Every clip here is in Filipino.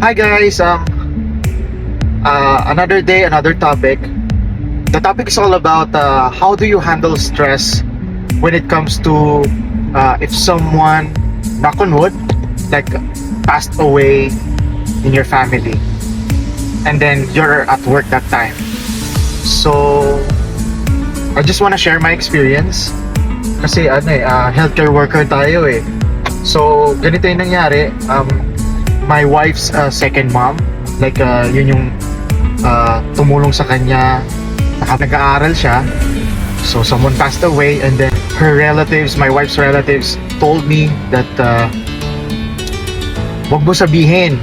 Hi guys, another day, another topic. The topic is all about how do you handle stress when it comes to if someone, knock on wood, like passed away in your family, and then you're at work that time. So I just wanna share my experience kasi healthcare worker tayo eh. So ganito yung nangyari. My wife's second mom, like yun yung tumulong sa kanya, nag-aaral siya. So someone passed away, and then her relatives, my wife's relatives, told me that wag mo sabihin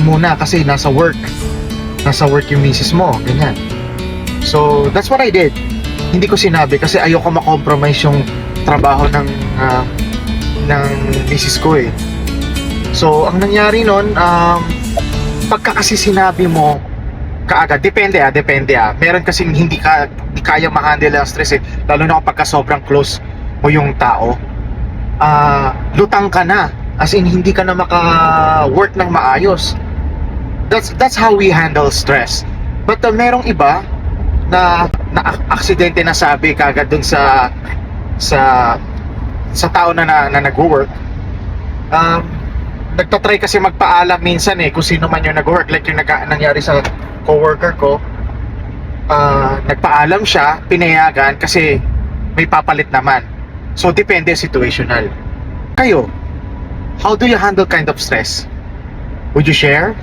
muna kasi nasa work yung misis mo, ganyan. So that's what I did. Hindi ko sinabi kasi ayoko ma-compromise yung trabaho ng misis ko eh. So ang nangyari nun, pagka kasi sinabi mo kaagad, depende. Meron kasing hindi kaya ma-handle ang stress eh, lalo na kapag sobrang close mo yung tao. Lutang ka na, as in hindi ka na maka-work ng maayos. That's how we handle stress. But merong iba na aksidente na sabi kaagad dun sa tao na nag-work. Nagtatry kasi magpaalam minsan eh kung sino man yung nag-work, like yung nangyari sa coworker ko. Nagpaalam siya, pinayagan kasi may papalit naman. So depende, situational. Kayo, how do you handle kind of stress? Would you share?